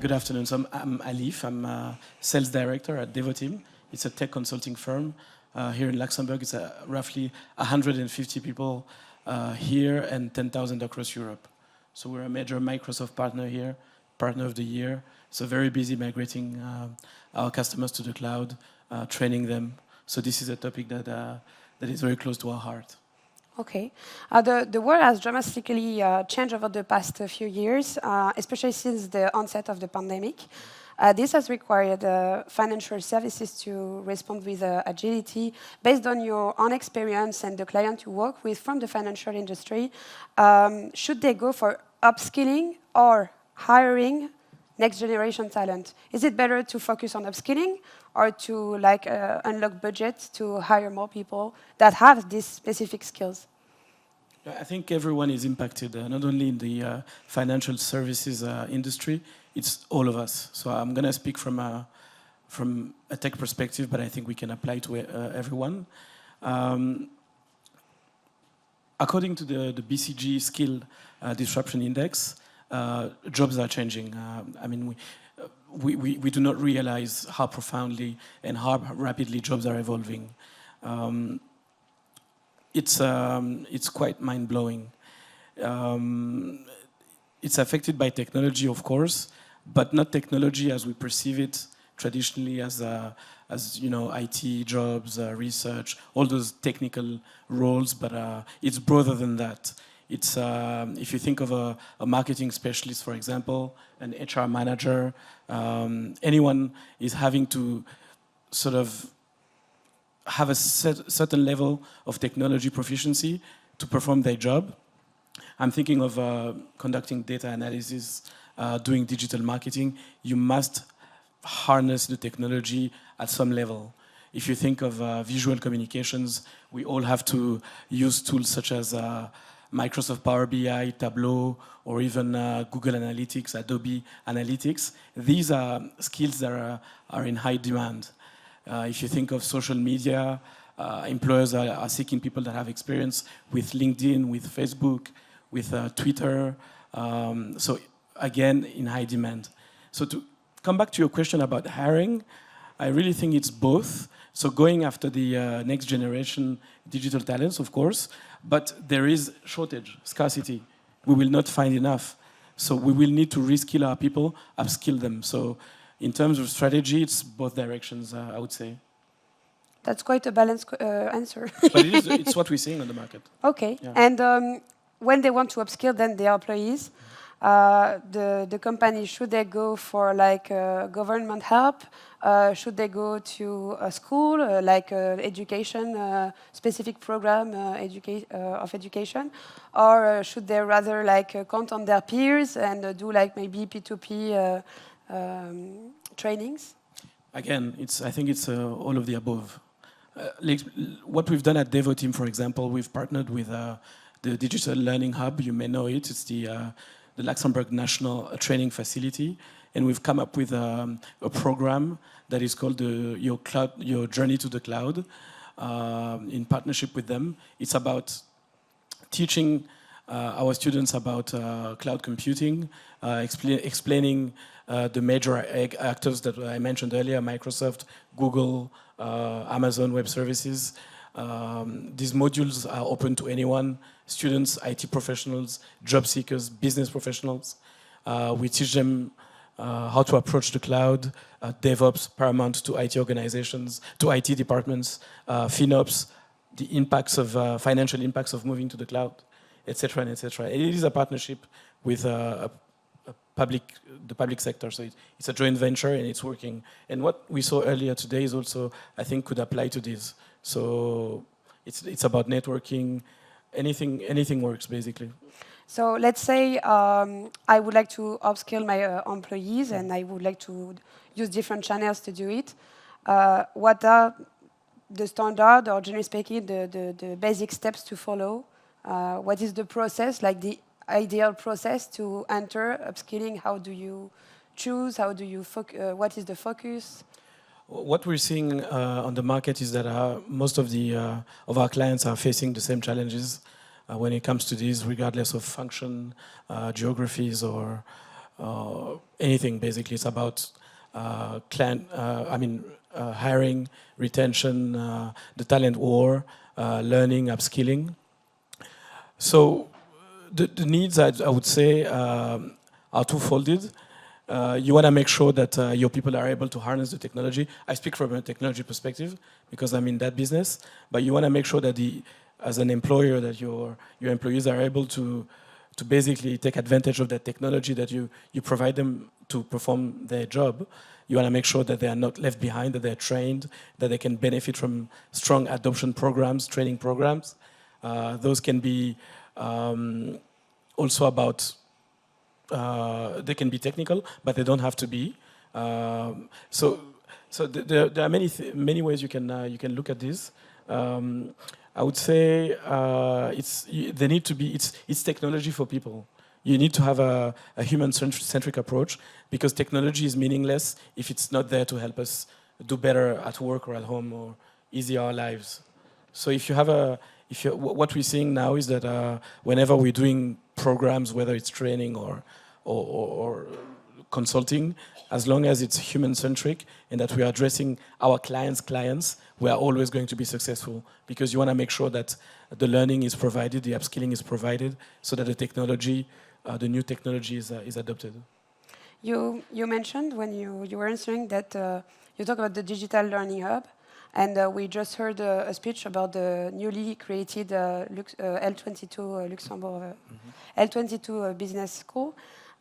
Good afternoon. So I'm Alif. I'm a sales director at Devoteam. It's a tech consulting firm here in Luxembourg. It's roughly 150 people here and 10,000 across Europe. So we're a major Microsoft partner here, partner of the year. So very busy migrating our customers to the cloud, training them. So this is a topic that is very close to our heart. Okay. The world has dramatically changed over the past few years, especially since the onset of the pandemic. This has required financial services to respond with agility. Based on your own experience and the client you work with from the financial industry, should they go for upskilling or hiring next generation talent? Is it better to focus on upskilling or to unlock budgets to hire more people that have these specific skills? I think everyone is impacted, not only in the financial services industry, it's all of us. So I'm going to speak from a tech perspective, but I think we can apply to everyone. According to the BCG Skill Disruption Index, jobs are changing. I mean, we do not realize how profoundly and how rapidly jobs are evolving. It's quite mind-blowing. It's affected by technology, of course, but not technology as we perceive it traditionally as IT jobs, research, all those technical roles. But it's broader than that. It's if you think of a marketing specialist, for example, an HR manager, anyone is having to sort of have a certain level of technology proficiency to perform their job. I'm thinking of conducting data analysis, doing digital marketing. You must harness the technology at some level. If you think of visual communications, we all have to use tools such as Microsoft Power BI, Tableau, or even Google Analytics, Adobe Analytics. These are skills that are in high demand. If you think of social media, employers are seeking people that have experience with LinkedIn, with Facebook, with Twitter. So again, in high demand. So to come back to your question about hiring, I really think it's both. So going after the next generation digital talents, of course, but there is shortage, scarcity. We will not find enough. So we will need to reskill our people, upskill them. So in terms of strategy, it's both directions, I would say. That's quite a balanced answer. But it's what we're seeing on the market. Okay. Yeah. And when they want to upskill, then the employees, the company, should they go for government help? Should they go to a school, education, specific program of education? Or should they rather count on their peers and do maybe P2P trainings? Again, I think it's all of the above. What we've done at Devoteam, for example, we've partnered with the Digital Learning Hub. You may know it. It's the Luxembourg National Training Facility, and we've come up with a program that is called Your Journey to the Cloud. In partnership with them, it's about teaching our students about cloud computing, explaining the major actors that I mentioned earlier, Microsoft, Google, Amazon Web Services. These modules are open to anyone, students, IT professionals, job seekers, business professionals. We teach them how to approach the cloud, DevOps, paramount to IT organizations, to IT departments, FinOps, the impacts of financial impacts of moving to the cloud, etc., etc. It is a partnership with the public sector, so it's a joint venture and it's working. And what we saw earlier today is also, I think, could apply to this. So it's about networking. Anything works, basically. So let's say I would like to upskill my employees and I would like to use different channels to do it. What are the standard, or generally speaking, the basic steps to follow? What is the process, the ideal process to enter upskilling? How do you choose? How do you what is the focus? What we're seeing on the market is that most of our clients are facing the same challenges when it comes to this, regardless of function, geographies, or anything basically. It's about hiring, retention, the talent war, learning, upskilling. So the needs, I would say, are twofolded. You want to make sure that your people are able to harness the technology. I speak from a technology perspective because I'm in that business. But you want to make sure that as an employer, that your employees are able to basically take advantage of that technology that you provide them to perform their job. You want to make sure that they are not left behind, that they're trained, that they can benefit from strong adoption programs, training programs. Those can be also about, they can be technical, but they don't have to be. So there are many ways you can look at this. I would say they need to be, it's technology for people. You need to have a human-centric approach because technology is meaningless if it's not there to help us do better at work or at home or easy our lives. So what we're seeing now is that whenever we're doing programs, whether it's training or consulting, as long as it's human-centric and that we are addressing our clients, we are always going to be successful because you want to make sure that the learning is provided, the upskilling is provided, so that the technology, the new technology is adopted. You mentioned when you were answering that you talk about the digital learning hub, and we just heard a speech about the newly created L22 Luxembourg L22 Business School.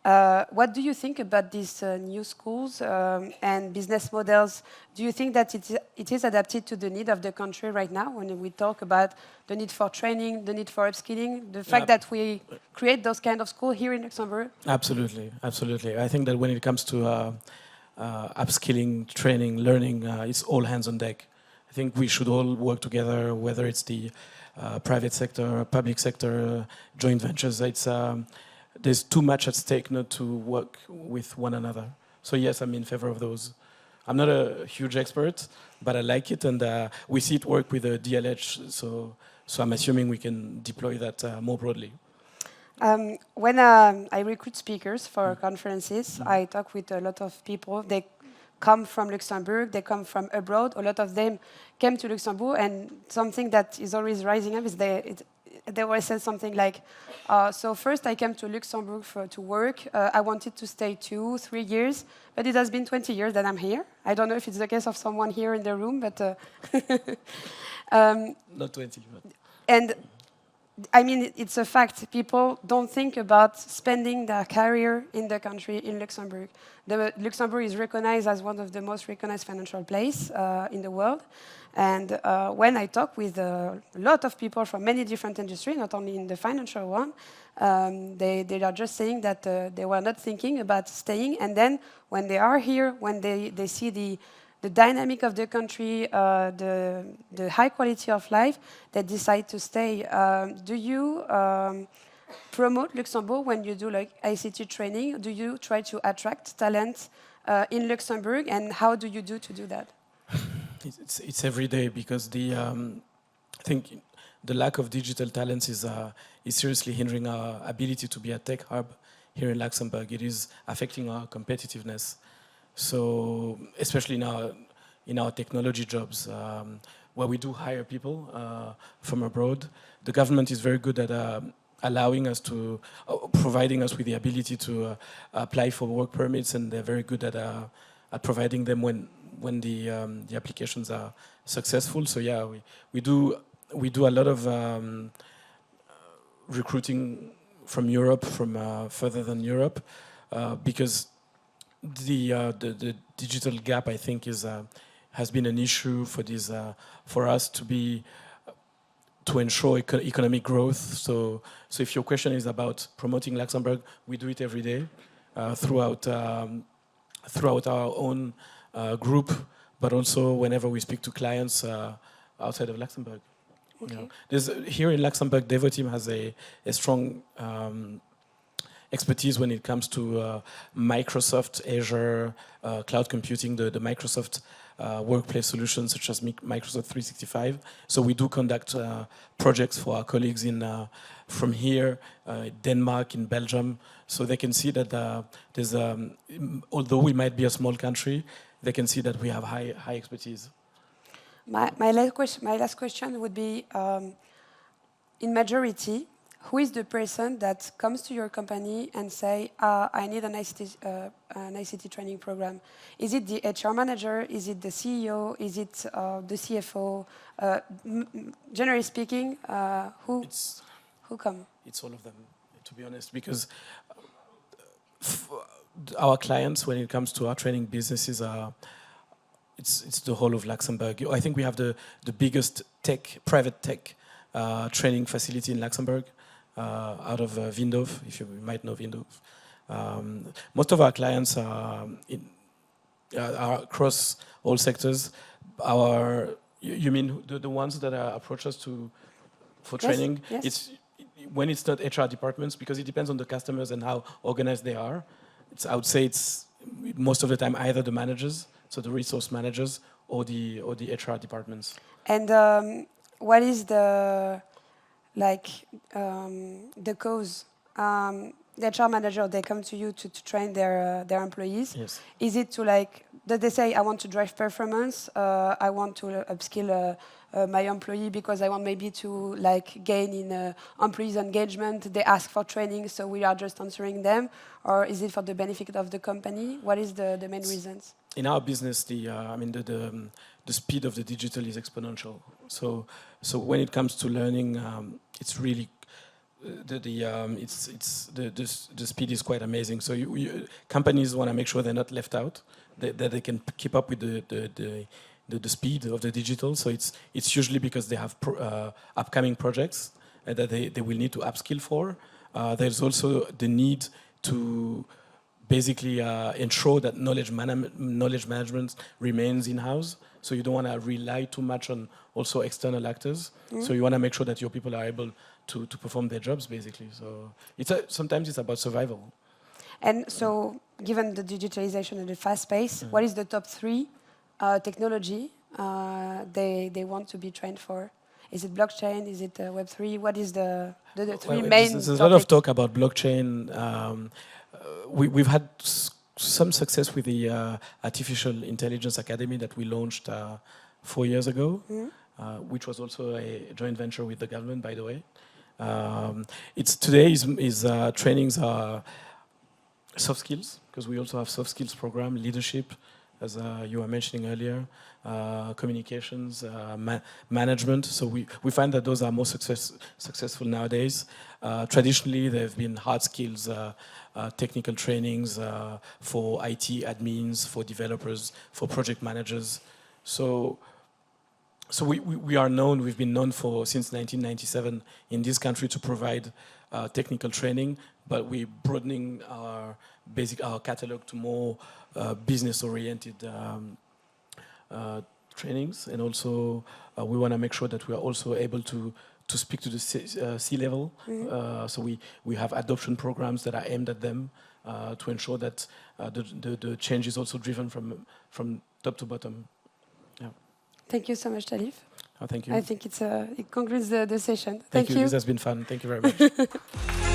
What do you think about these new schools and business models? Do you think that it is adapted to the need of the country right now when we talk about the need for training, the need for upskilling, the fact that we create those kind of schools here in Luxembourg? Absolutely, absolutely. I think that when it comes to upskilling, training, learning, it's all hands on deck. I think we should all work together, whether it's the private sector, public sector, joint ventures. There's too much at stake not to work with one another. So yes, I'm in favor of those. I'm not a huge expert, but I like it, and we see it work with the DLH, so I'm assuming we can deploy that more broadly. When I recruit speakers for conferences, I talk with a lot of people. They come from Luxembourg, they come from abroad. A lot of them came to Luxembourg, and something that is always rising up is they always say something like, so first I came to Luxembourg to work. I wanted to stay 2-3 years, but it has been 20 years that I'm here. I don't know if it's the case of someone here in the room, but... Not 20. But. And I mean, it's a fact. People don't think about spending their career in the country, in Luxembourg. Luxembourg is recognized as one of the most recognized financial places in the world. And when I talk with a lot of people from many different industries, not only in the financial one, they are just saying that they were not thinking about staying. And then when they are here, when they see the dynamic of the country, the high quality of life, they decide to stay. Do you promote Luxembourg when you do like ICT training? Do you try to attract talent in Luxembourg, and how do you to do that? It's every day because I think the lack of digital talents is seriously hindering our ability to be a tech hub here in Luxembourg. It is affecting our competitiveness. So, especially in our technology jobs, where we do hire people from abroad, the government is very good at allowing us to, providing us with the ability to apply for work permits, and they're very good at providing them when the applications are successful. So yeah, we do a lot of recruiting from Europe, from further than Europe, because the digital gap, I think, has been an issue for us to ensure economic growth. So if your question is about promoting Luxembourg, we do it every day throughout our own group, but also whenever we speak to clients outside of Luxembourg. Okay. You know, here in Luxembourg, Devoteam has a strong expertise when it comes to Microsoft Azure cloud computing, the Microsoft workplace solutions such as Microsoft 365. So we do conduct projects for our colleagues from here, Denmark, in Belgium, so they can see that there's, although we might be a small country, they can see that we have high expertise. My last question would be, in majority, who is the person that comes to your company and say, I need an ICT training program? Is it the HR manager? Is it the CEO? Is it the CFO? Generally speaking, who come? It's all of them, to be honest, because our clients, when it comes to our training businesses, it's the whole of Luxembourg. I think we have the biggest private tech training facility in Luxembourg, out of Windhof, if you might know Windhof. Most of our clients are across all sectors. You mean the ones that approach us for training? Yes. When it's not HR departments, because it depends on the customers and how organized they are. I would say it's most of the time either the managers, so the resource managers, or the HR departments. And what is the cause? The HR manager, they come to you to train their employees. Yes. Is it that they say, I want to drive performance, I want to upskill my employee because I want maybe to gain in employees' engagement, they ask for training, so we are just answering them? Or is it for the benefit of the company? What is the main reasons? In our business, the speed of the digital is exponential. So when it comes to learning, it's really the speed is quite amazing. So companies want to make sure they're not left out, that they can keep up with the speed of the digital. So it's usually because they have upcoming projects that they will need to upskill for. There's also the need to basically ensure that knowledge management remains in-house. So you don't want to rely too much on also external actors. Mm-hmm. So you want to make sure that your people are able to perform their jobs, basically. So sometimes it's about survival. And so, given the digitalization and the fast pace, what is the top 3 technology they want to be trained for? Is it blockchain? Is it Web3? What is the 3 main There's a lot of talk about blockchain. We've had some success with the Artificial Intelligence Academy that we launched 4 years ago, which was also a joint venture with the government, by the way. Trainings are soft skills, because we also have soft skills program, leadership, as you were mentioning earlier, communications, management. So we find that those are more successful nowadays. Traditionally, there have been hard skills, technical trainings for IT admins, for developers, for project managers. So we've been known since 1997 in this country to provide technical training, but we're broadening our catalog to more business-oriented trainings, and also we want to make sure that we are also able to speak to the C-level. So we have adoption programs that are aimed at them to ensure that the change is also driven from top to bottom. Yeah. Thank you so much, Alif. Oh, thank you. I think it concludes the session. Thank you. This has been fun. Thank you very much.